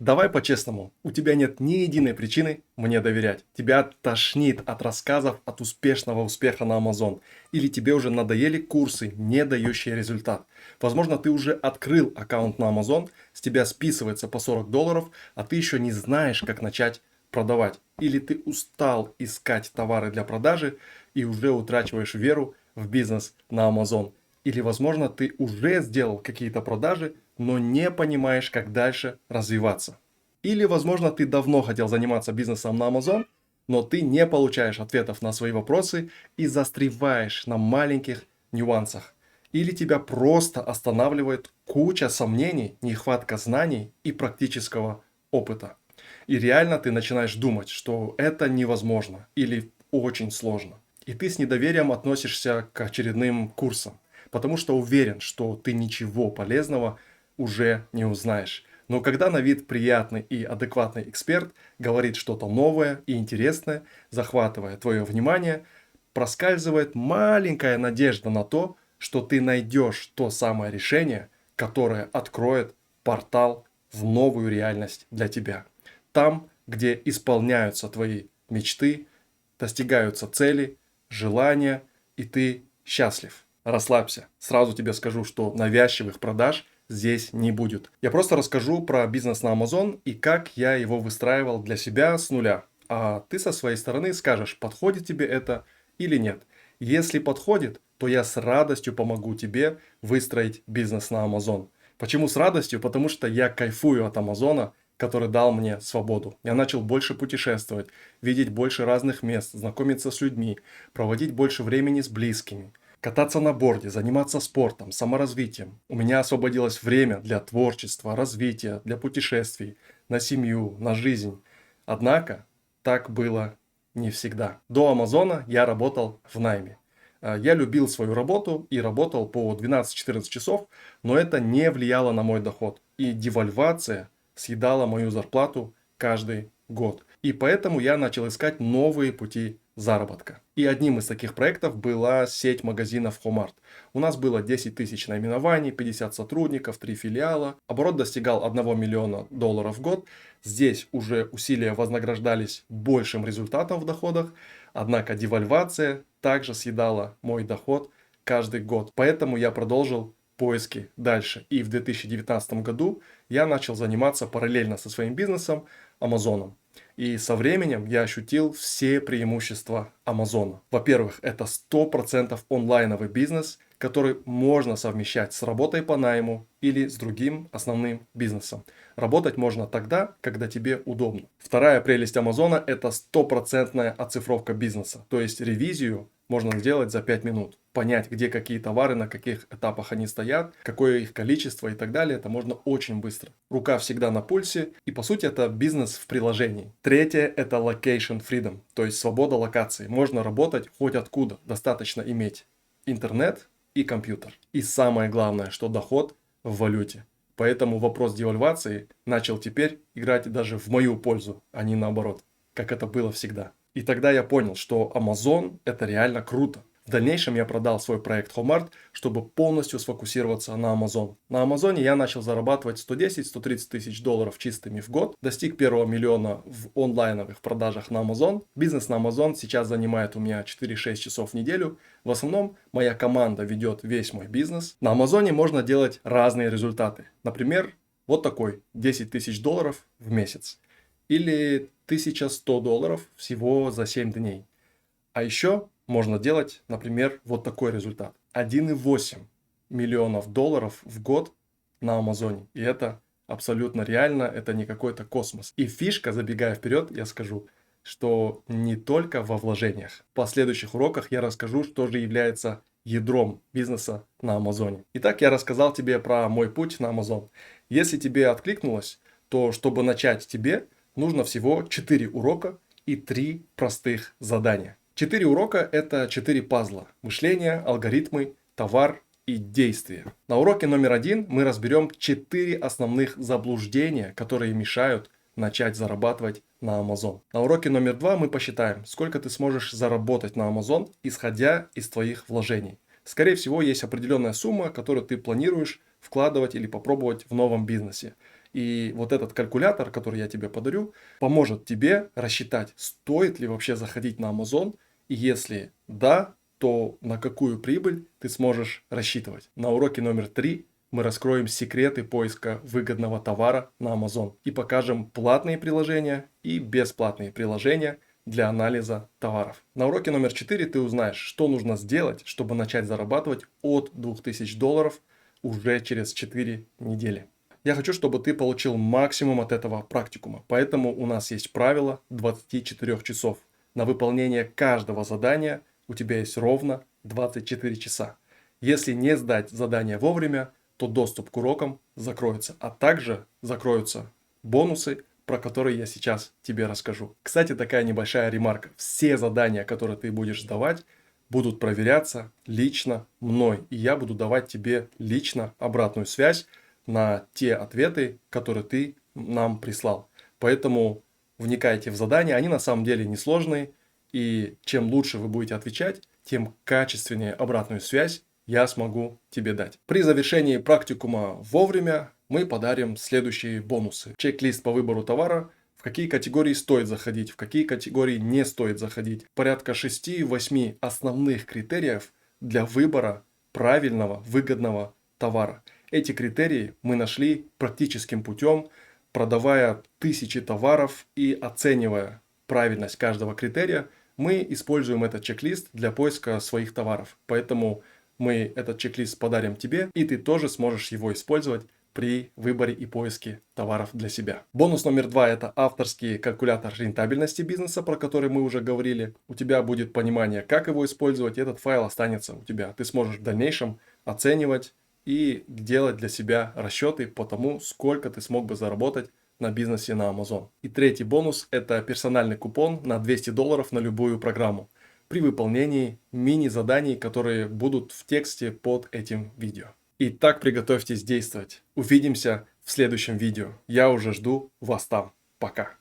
Давай по-честному, у тебя нет ни единой причины мне доверять. Тебя тошнит от рассказов от успешного успеха на Amazon. Или тебе уже надоели курсы, не дающие результат. Возможно, ты уже открыл аккаунт на Amazon, с тебя списывается по $40, а ты еще не знаешь, как начать продавать. Или ты устал искать товары для продажи и уже утрачиваешь веру в бизнес на Amazon. Или, возможно, ты уже сделал какие-то продажи, но не понимаешь, как дальше развиваться. Или, возможно, ты давно хотел заниматься бизнесом на Amazon, но ты не получаешь ответов на свои вопросы и застреваешь на маленьких нюансах. Или тебя просто останавливает куча сомнений, нехватка знаний и практического опыта. И реально ты начинаешь думать, что это невозможно или очень сложно. И ты с недоверием относишься к очередным курсам, потому что уверен, что ты ничего полезного уже не узнаешь. Но когда на вид приятный и адекватный эксперт говорит что-то новое и интересное, захватывая твое внимание, проскальзывает маленькая надежда на то, что ты найдешь то самое решение, которое откроет портал в новую реальность для тебя. Там, где исполняются твои мечты, достигаются цели, желания, и ты счастлив. Расслабься. Сразу тебе скажу, что навязчивых продаж здесь не будет. Я просто расскажу про бизнес на Amazon и как я его выстраивал для себя с нуля. А ты со своей стороны скажешь, подходит тебе это или нет. Если подходит, то я с радостью помогу тебе выстроить бизнес на Amazon. Почему с радостью? Потому что я кайфую от Амазона, который дал мне свободу. Я начал больше путешествовать, видеть больше разных мест, знакомиться с людьми, проводить больше времени с близкими, кататься на борде, заниматься спортом, саморазвитием. У меня освободилось время для творчества, развития, для путешествий, на семью, на жизнь. Однако так было не всегда. До Амазона я работал в найме. Я любил свою работу и работал по 12-14 часов, но это не влияло на мой доход. И девальвация съедала мою зарплату каждый год. И поэтому я начал искать новые пути заработка. И одним из таких проектов была сеть магазинов Хомарт. У нас было 10 тысяч наименований, 50 сотрудников, 3 филиала. Оборот достигал $1 миллиона в год. Здесь уже усилия вознаграждались большим результатом в доходах. Однако девальвация также съедала мой доход каждый год. Поэтому я продолжил поиски дальше. И в 2019 году я начал заниматься параллельно со своим бизнесом Амазоном. И со временем я ощутил все преимущества Амазона. Во-первых, это 100% онлайновый бизнес, который можно совмещать с работой по найму или с другим основным бизнесом. Работать можно тогда, когда тебе удобно. Вторая прелесть Амазона – это стопроцентная оцифровка бизнеса. То есть ревизию можно сделать за 5 минут. Понять, где какие товары, на каких этапах они стоят, какое их количество и так далее, это можно очень быстро. Рука всегда на пульсе, и по сути это бизнес в приложении. Третье – это location freedom, то есть свобода локации. Можно работать хоть откуда, достаточно иметь интернет и компьютер. И самое главное, что доход в валюте. Поэтому вопрос девальвации начал теперь играть даже в мою пользу, а не наоборот, как это было всегда. И тогда я понял, что Amazon это реально круто. В дальнейшем я продал свой проект Homart, чтобы полностью сфокусироваться на Amazon. На Амазоне я начал зарабатывать 110-130 тысяч долларов чистыми в год, достиг первого миллиона в онлайновых продажах на Amazon. Бизнес на Amazon сейчас занимает у меня 4-6 часов в неделю. В основном моя команда ведет весь мой бизнес. На Амазоне можно делать разные результаты. Например, вот такой 10 тысяч долларов в месяц. Или 1100 долларов всего за 7 дней. А еще можно делать, например, вот такой результат. 1,8 миллионов долларов в год на Амазоне. И это абсолютно реально, это не какой-то космос. И фишка, забегая вперед, я скажу, что не только во вложениях. В последующих уроках я расскажу, что же является ядром бизнеса на Амазоне. Итак, я рассказал тебе про мой путь на Амазон. Если тебе откликнулось, то чтобы начать тебе, нужно всего 4 урока и 3 простых задания. 4 урока – это 4 пазла. Мышление, алгоритмы, товар и действия. На уроке номер 1 мы разберем 4 основных заблуждения, которые мешают начать зарабатывать на Amazon. На уроке номер 2 мы посчитаем, сколько ты сможешь заработать на Amazon, исходя из твоих вложений. Скорее всего, есть определенная сумма, которую ты планируешь вкладывать или попробовать в новом бизнесе. И вот этот калькулятор, который я тебе подарю, поможет тебе рассчитать, стоит ли вообще заходить на Amazon. И если да, то на какую прибыль ты сможешь рассчитывать. На уроке номер 3 мы раскроем секреты поиска выгодного товара на Amazon и покажем платные приложения и бесплатные приложения для анализа товаров. На уроке номер 4 ты узнаешь, что нужно сделать, чтобы начать зарабатывать от $2000 уже через 4 недели. Я хочу, чтобы ты получил максимум от этого практикума, поэтому у нас есть правило 24 часов. На выполнение каждого задания у тебя есть ровно 24 часа. Если не сдать задание вовремя, то доступ к урокам закроется, а также закроются бонусы, про которые я сейчас тебе расскажу. Кстати, такая небольшая ремарка. Все задания, которые ты будешь сдавать, будут проверяться лично мной, и я буду давать тебе лично обратную связь на те ответы, которые ты нам прислал. Поэтому вникайте в задания, они на самом деле несложные, и чем лучше вы будете отвечать, тем качественнее обратную связь я смогу тебе дать. При завершении практикума вовремя мы подарим следующие бонусы. Чек-лист по выбору товара, в какие категории стоит заходить, в какие категории не стоит заходить. Порядка 6-8 основных критериев для выбора правильного, выгодного товара. Эти критерии мы нашли практическим путем, продавая тысячи товаров и оценивая правильность каждого критерия. Мы используем этот чек-лист для поиска своих товаров. Поэтому мы этот чек-лист подарим тебе, и ты тоже сможешь его использовать при выборе и поиске товаров для себя. Бонус номер 2 – это авторский калькулятор рентабельности бизнеса, про который мы уже говорили. У тебя будет понимание, как его использовать, и этот файл останется у тебя. Ты сможешь в дальнейшем оценивать и делать для себя расчеты по тому, сколько ты смог бы заработать на бизнесе на Amazon. И третий бонус – это персональный купон на $200 на любую программу при выполнении мини-заданий, которые будут в тексте под этим видео. Итак, приготовьтесь действовать. Увидимся в следующем видео. Я уже жду вас там. Пока.